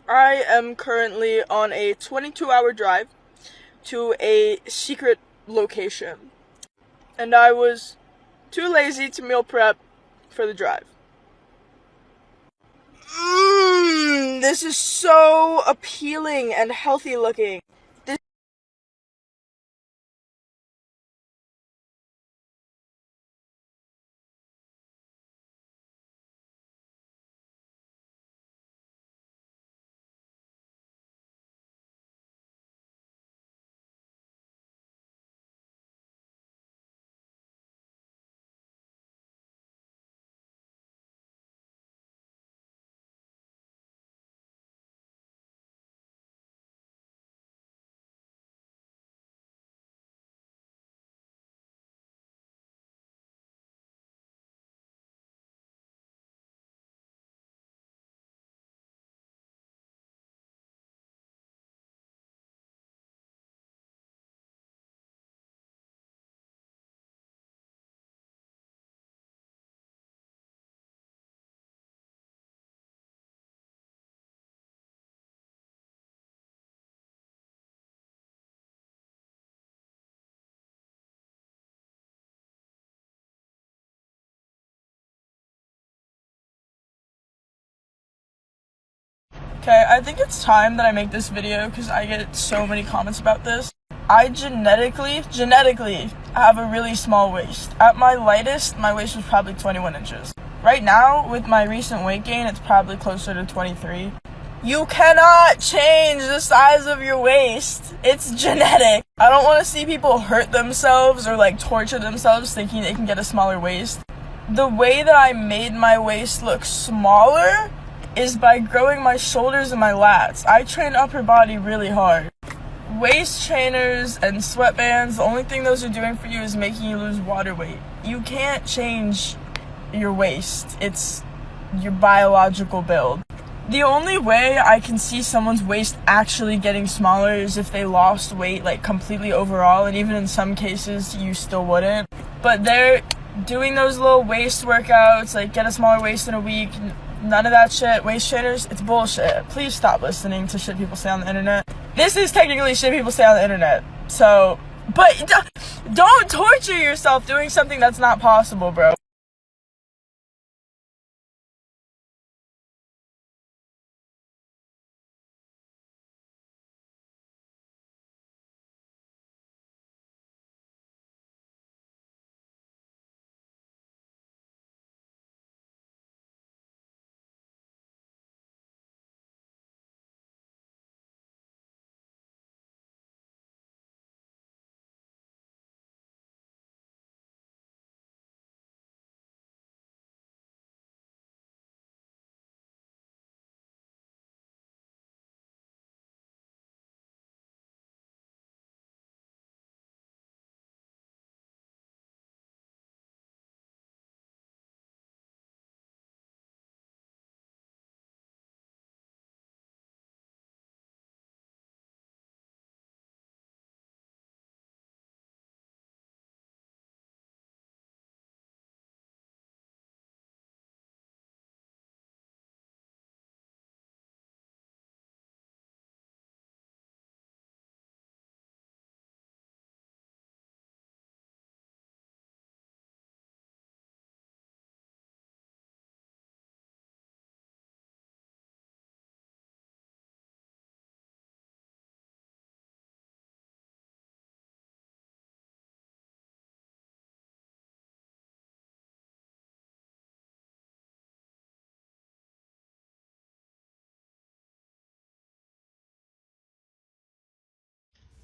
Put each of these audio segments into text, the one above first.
I am currently on a 22-hour drive to a secret location, and I was too lazy to meal prep for the drive. This is so appealing and healthy looking. Okay, I think it's time that I make this video because I get so many comments about this. I genetically have a really small waist. At my lightest, my waist was probably 21 inches. Right now, with my recent weight gain, it's probably closer to 23. You cannot change the size of your waist. It's genetic. I don't want to see people hurt themselves or torture themselves thinking they can get a smaller waist. The way that I made my waist look smaller is by growing my shoulders and my lats. I train upper body really hard. Waist trainers and sweatbands, the only thing those are doing for you is making you lose water weight. You can't change your waist. It's your biological build. The only way I can see someone's waist actually getting smaller is if they lost weight completely overall, and even in some cases you still wouldn't. But they're doing those little waist workouts, get a smaller waist in a week. None of that shit. Waist trainers, it's bullshit. Please stop listening to shit people say on the internet. This is technically shit people say on the internet. So, but don't torture yourself doing something that's not possible, bro.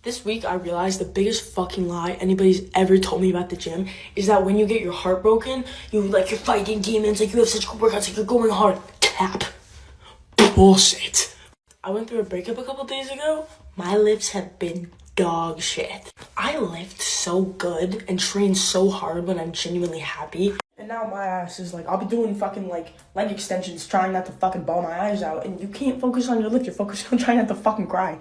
This week, I realized the biggest fucking lie anybody's ever told me about the gym is that when you get your heart broken, you're fighting demons, you have such good workouts, you're going hard. Cap. Bullshit. I went through a breakup a couple days ago. My lips have been dog shit. I lift so good and train so hard when I'm genuinely happy. And now my ass is I'll be doing fucking leg extensions, trying not to fucking bawl my eyes out. And you can't focus on your lift, you're focused on trying not to fucking cry.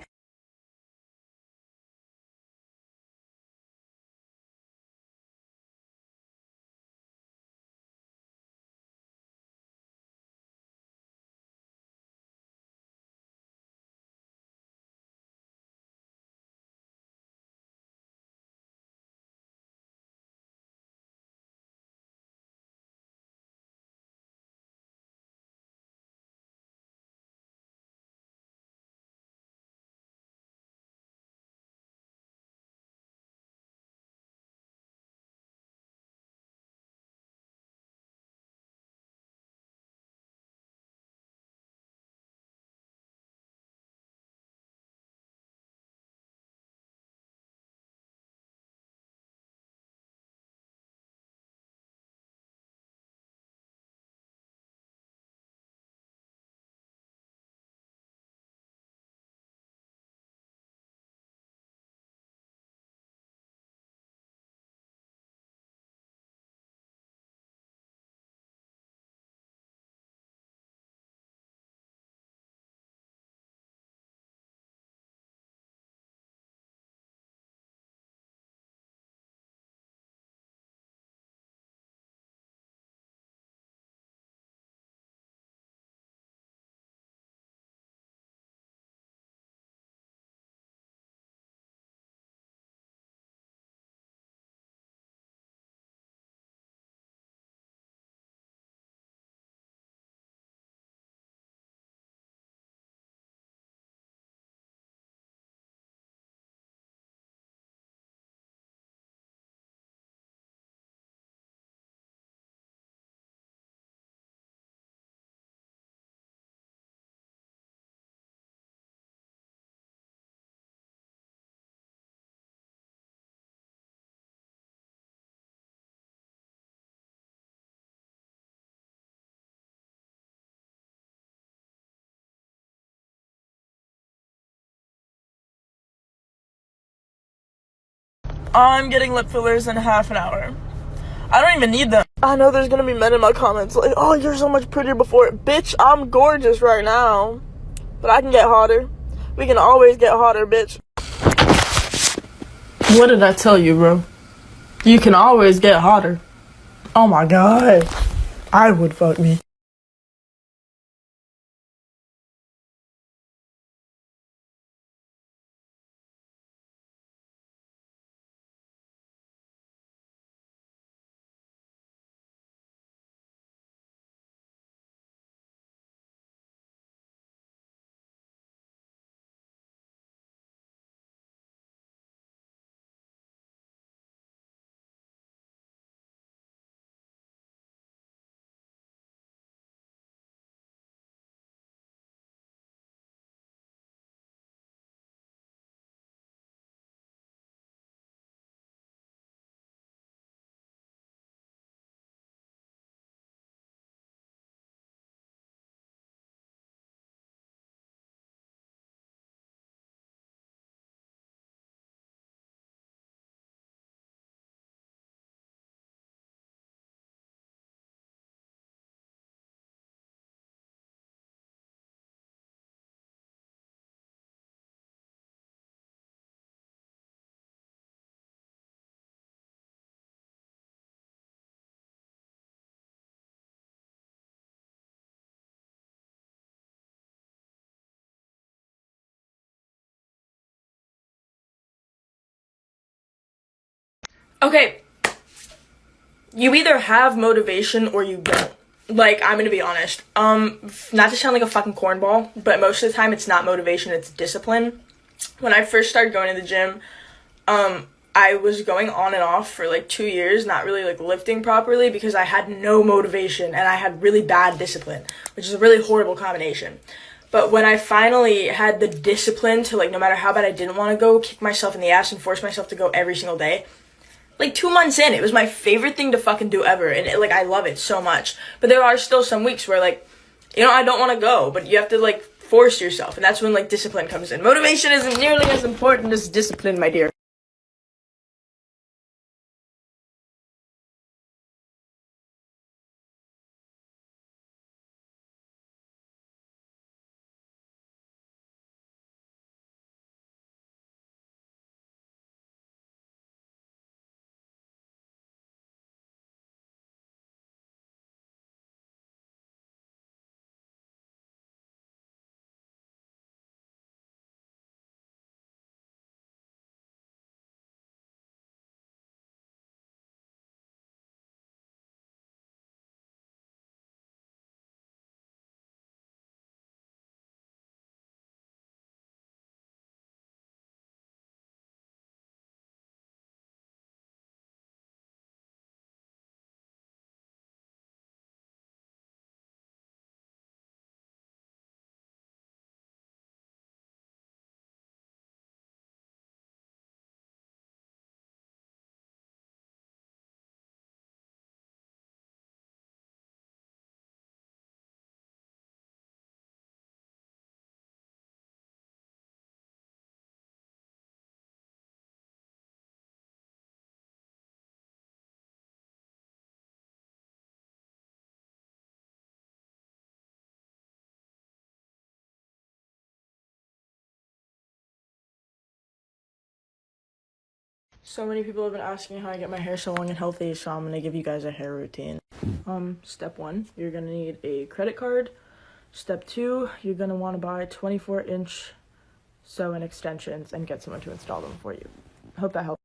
I'm getting lip fillers in half an hour. I don't even need them. I know there's gonna be men in my comments like, oh, you're so much prettier before. Bitch, I'm gorgeous right now. But I can get hotter. We can always get hotter, bitch. What did I tell you, bro? You can always get hotter. Oh my god. I would fuck me. Okay, you either have motivation or you don't. Like, I'm gonna be honest. Not to sound like a fucking cornball, but most of the time it's not motivation, it's discipline. When I first started going to the gym, I was going on and off for like 2 years, not really like lifting properly because I had no motivation and I had really bad discipline, which is a really horrible combination. But when I finally had the discipline to, like, no matter how bad I didn't want to go, kick myself in the ass and force myself to go every single day, like 2 months in, it was my favorite thing to fucking do ever. And like, I love it so much. But there are still some weeks where, like, you know, I don't want to go, but you have to, like, force yourself. And that's when, like, discipline comes in. Motivation isn't nearly as important as discipline, my dear. So many people have been asking how I get my hair so long and healthy, so I'm gonna give you guys a hair routine. Step 1, you're gonna need a credit card. Step 2, you're gonna wanna buy 24-inch sew-in extensions and get someone to install them for you. Hope that helps.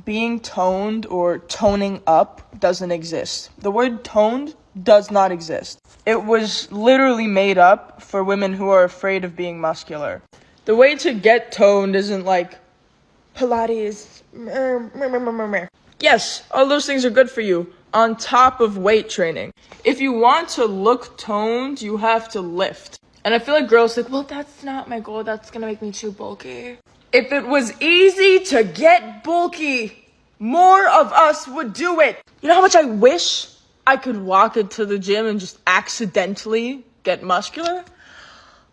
Being toned or toning up doesn't exist. The word toned does not exist. It was literally made up for women who are afraid of being muscular. The way to get toned isn't like Pilates. Yes, all those things are good for you on top of weight training. If you want to look toned, you have to lift. And I feel like girls like, well, that's not my goal. That's gonna make me too bulky. If it was easy to get bulky, more of us would do it. You know how much I wish I could walk into the gym and just accidentally get muscular.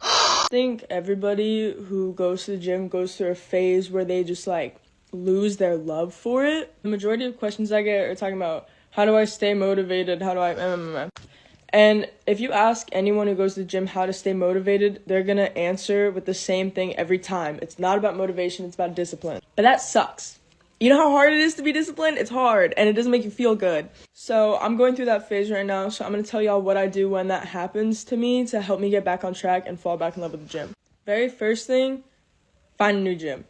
I think everybody who goes to the gym goes through a phase where they just like lose their love for it. The majority of questions I get are talking about how do I stay motivated, how do I and if you ask anyone who goes to the gym how to stay motivated, they're gonna answer with the same thing every time. It's not about motivation, it's about discipline. But that sucks. You know how hard it is to be disciplined? It's hard, and it doesn't make you feel good. So I'm going through that phase right now, so I'm going to tell y'all what I do when that happens to me to help me get back on track and fall back in love with the gym. Very first thing, find a new gym.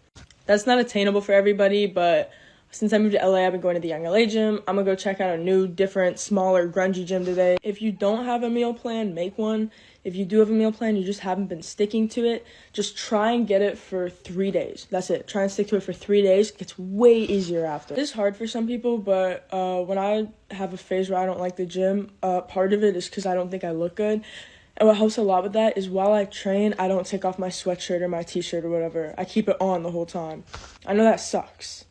That's not attainable for everybody, but since I moved to LA, I've been going to the Young LA gym. I'm going to go check out a new, different, smaller, grungy gym today. If you don't have a meal plan, make one. If you do have a meal plan, you just haven't been sticking to it, just try and get it for 3 days. That's it. Try and stick to it for 3 days. It gets way easier after. It's hard for some people, but when I have a phase where I don't like the gym, part of it is because I don't think I look good. And what helps a lot with that is while I train, I don't take off my sweatshirt or my t-shirt or whatever. I keep it on the whole time. I know that sucks,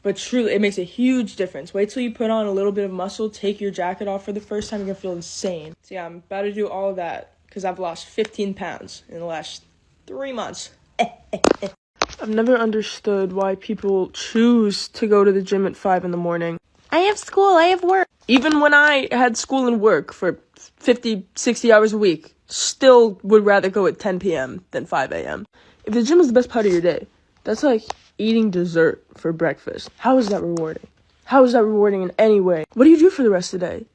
but truly, it makes a huge difference. Wait till you put on a little bit of muscle, take your jacket off for the first time, you're gonna feel insane. So yeah, I'm about to do all of that because I've lost 15 pounds in the last 3 months. I've never understood why people choose to go to the gym at 5 in the morning. I have school, I have work. Even when I had school and work for 50, 60 hours a week, still would rather go at 10 p.m. than 5 a.m. If the gym is the best part of your day, that's like eating dessert for breakfast. How is that rewarding? How is that rewarding in any way? What do you do for the rest of the day?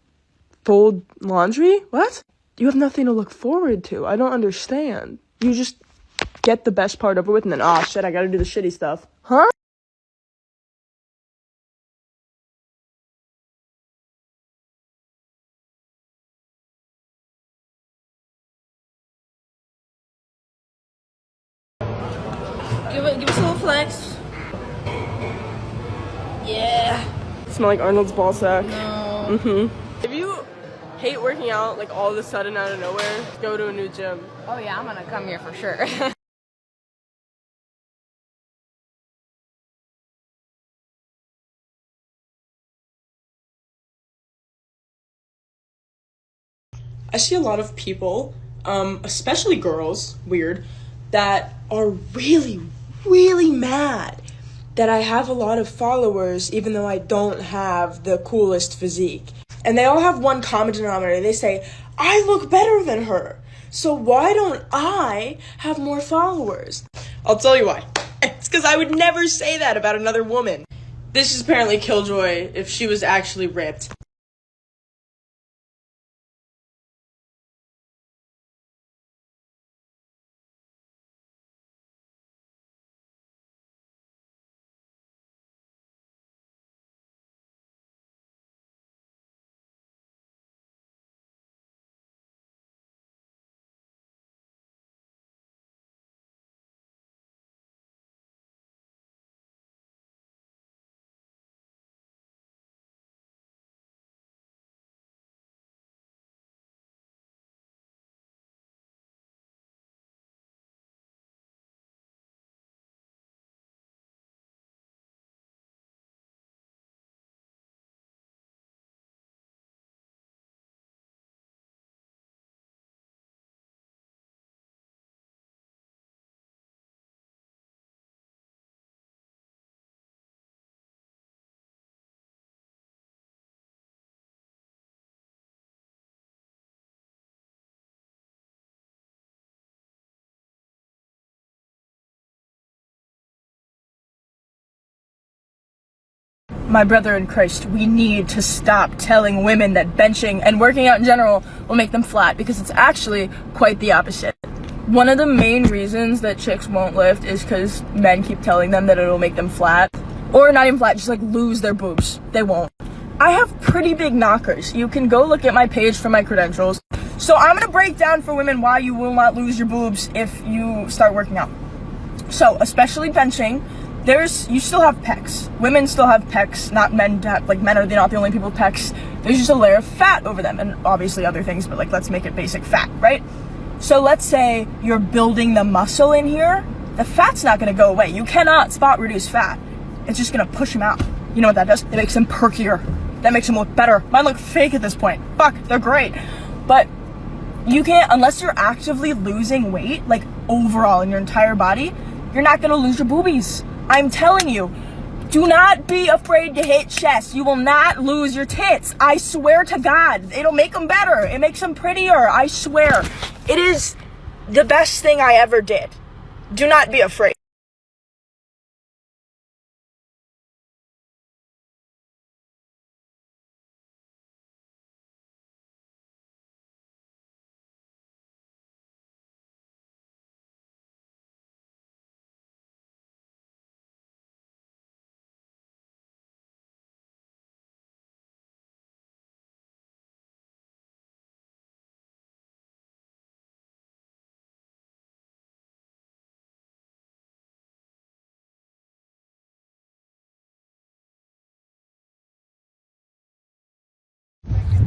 Fold laundry? What? You have nothing to look forward to. I don't understand. You just get the best part over with and then, oh shit, I gotta do the shitty stuff. Huh? Give us a little flex. Yeah. Smell like Arnold's ball sack. No. If you hate working out like all of a sudden out of nowhere, go to a new gym. Oh yeah, I'm gonna come here for sure. I see a lot of people, especially girls, weird, that are really, really mad that I have a lot of followers even though I don't have the coolest physique. And they all have one common denominator. They say, I look better than her, so why don't I have more followers? I'll tell you why. It's because I would never say that about another woman. This is apparently Killjoy if she was actually ripped. My brother in Christ, we need to stop telling women that benching and working out in general will make them flat, because it's actually quite the opposite. One of the main reasons that chicks won't lift is because men keep telling them that it'll make them flat. Or not even flat, just like lose their boobs. They won't. I have pretty big knockers. You can go look at my page for my credentials. So I'm gonna break down for women why you will not lose your boobs if you start working out. So, especially benching, you still have pecs. Women still have pecs, not men. Men are not the only people with pecs. There's just a layer of fat over them, and obviously other things, but let's make it basic fat, right? So let's say you're building the muscle in here. The fat's not gonna go away. You cannot spot reduce fat. It's just gonna push them out. You know what that does? It makes them perkier. that makes them look better. Mine look fake at this point. Fuck, they're great. But you can't, unless you're actively losing weight, like overall in your entire body, you're not gonna lose your boobies. I'm telling you, do not be afraid to hit chest. You will not lose your tits. I swear to God, it'll make them better. It makes them prettier, I swear. It is the best thing I ever did. Do not be afraid.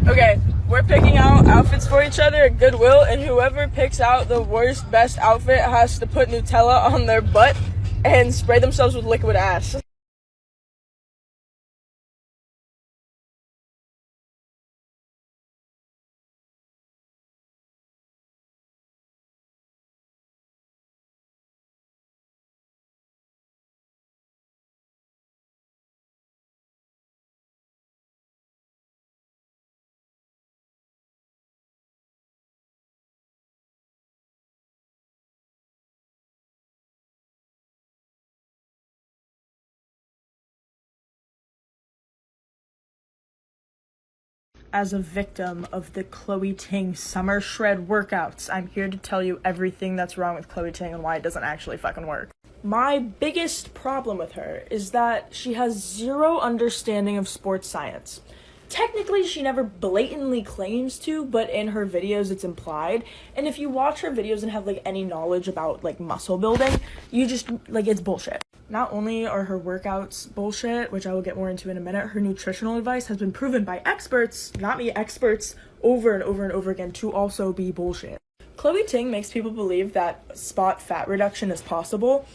Okay, we're picking out outfits for each other at Goodwill, and whoever picks out the worst, best outfit has to put Nutella on their butt and spray themselves with liquid ass. As a victim of the Chloe Ting summer shred workouts, I'm here to tell you everything that's wrong with Chloe Ting and why it doesn't actually fucking work. My biggest problem with her is that she has zero understanding of sports science. Technically, she never blatantly claims to, but in her videos it's implied. And if you watch her videos and have like any knowledge about like muscle building, you just like, it's bullshit. Not only are her workouts bullshit, which I will get more into in a minute, her nutritional advice has been proven by experts, not me, experts, over and over and over again to also be bullshit. Chloe Ting makes people believe that spot fat reduction is possible.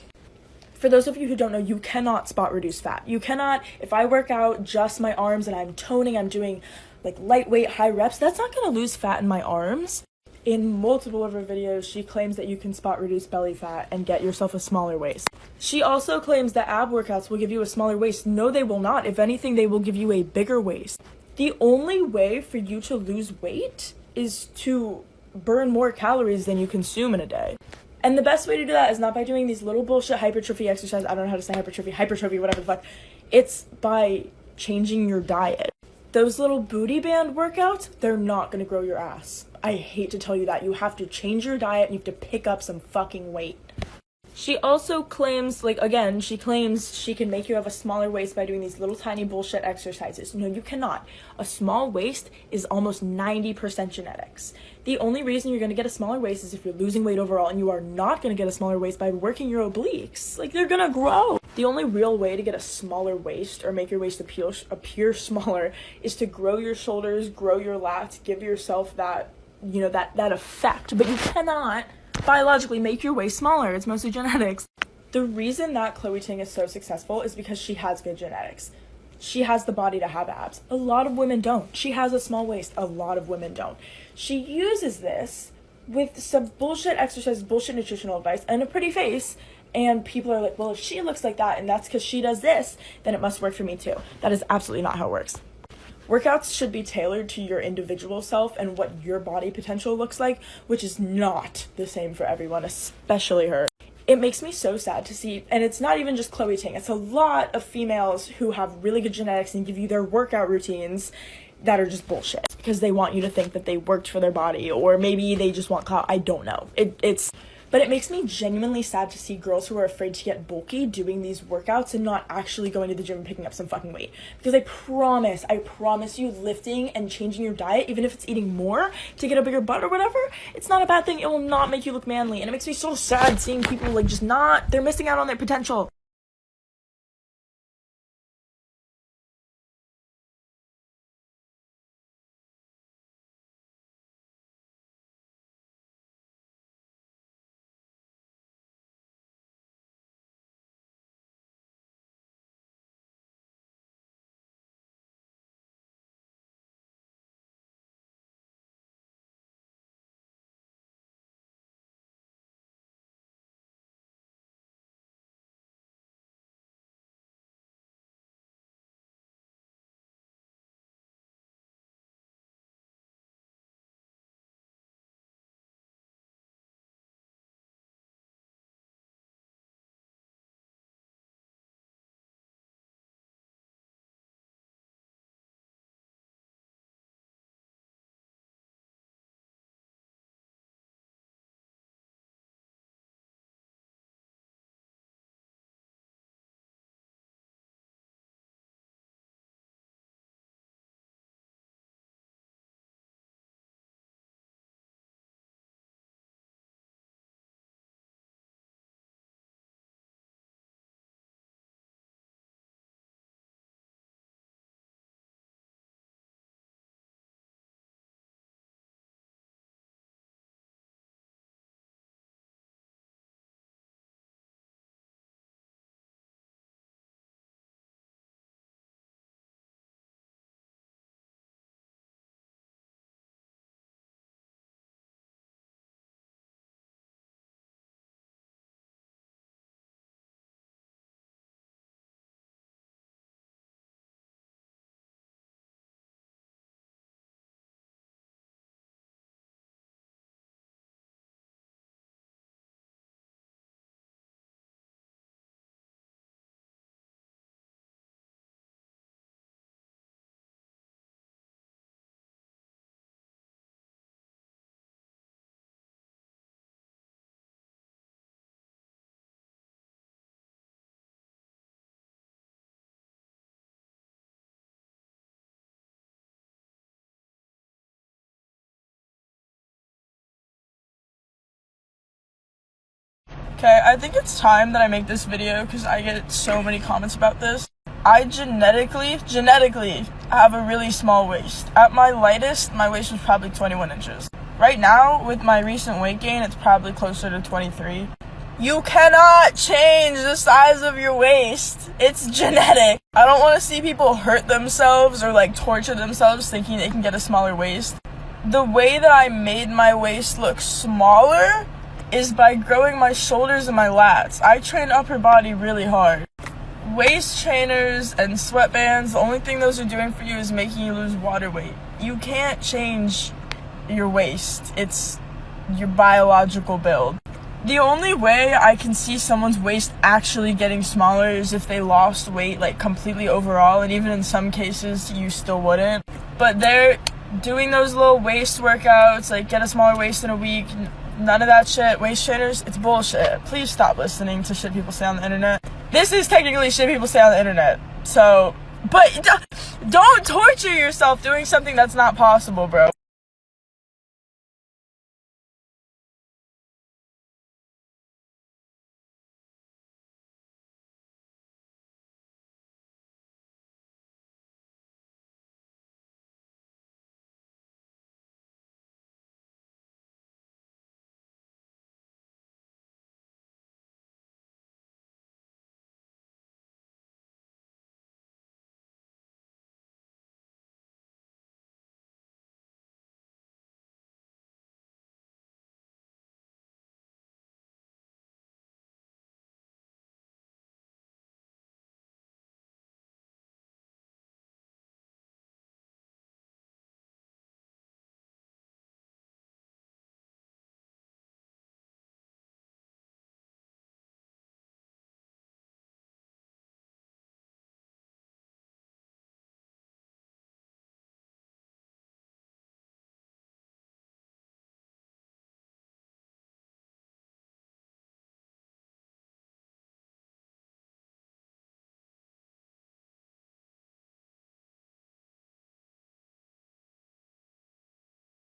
For those of you who don't know, you cannot spot reduce fat. You cannot, if I work out just my arms and I'm toning, I'm doing like lightweight high reps, that's not gonna lose fat in my arms. In multiple of her videos, she claims that you can spot reduce belly fat and get yourself a smaller waist. She also claims that ab workouts will give you a smaller waist. No, they will not. If anything, they will give you a bigger waist. The only way for you to lose weight is to burn more calories than you consume in a day. And the best way to do that is not by doing these little bullshit hypertrophy exercises. I don't know how to say hypertrophy, whatever the fuck. It's by changing your diet. Those little booty band workouts, they're not gonna grow your ass. I hate to tell you that. You have to change your diet and you have to pick up some fucking weight. She also claims, like, again, she claims she can make you have a smaller waist by doing these little tiny bullshit exercises. No, you cannot. A small waist is almost 90% genetics. The only reason you're going to get a smaller waist is if you're losing weight overall, and you are not going to get a smaller waist by working your obliques. Like, they're going to grow. The only real way to get a smaller waist or make your waist appear smaller is to grow your shoulders, grow your lats, give yourself that, you know, that effect. But you cannot biologically make your waist smaller. It's mostly genetics. The reason that Chloe Ting is so successful is because she has good genetics. She has the body to have abs. A lot of women don't. She has a small waist. A lot of women don't. She uses this with some bullshit exercise, bullshit nutritional advice, and a pretty face, and people are like, well, if she looks like that and that's because she does this, then it must work for me too. That is absolutely not how it works. Workouts should be tailored to your individual self and what your body potential looks like, which is not the same for everyone, especially her. It makes me so sad to see, and it's not even just Chloe Ting, it's a lot of females who have really good genetics and give you their workout routines that are just bullshit because they want you to think that they worked for their body, or maybe they just want clout. I don't know. But it makes me genuinely sad to see girls who are afraid to get bulky doing these workouts and not actually going to the gym and picking up some fucking weight. Because I promise you, lifting and changing your diet, even if it's eating more to get a bigger butt or whatever, it's not a bad thing. It will not make you look manly. And it makes me so sad seeing people like they're missing out on their potential. Okay, I think it's time that I make this video because I get so many comments about this. I genetically have a really small waist. At my lightest, my waist was probably 21 inches. Right now, with my recent weight gain, it's probably closer to 23. You cannot change the size of your waist. It's genetic. I don't want to see people hurt themselves or like torture themselves thinking they can get a smaller waist. The way that I made my waist look smaller is by growing my shoulders and my lats. I train upper body really hard. Waist trainers and sweatbands, the only thing those are doing for you is making you lose water weight. You can't change your waist. It's your biological build. The only way I can see someone's waist actually getting smaller is if they lost weight like completely overall, and even in some cases you still wouldn't. But they're doing those little waist workouts, like get a smaller waist in a week. None of that shit. Waist trainers, it's bullshit. Please stop listening to shit people say on the internet. This is technically shit people say on the internet. So, but don't torture yourself doing something that's not possible, bro.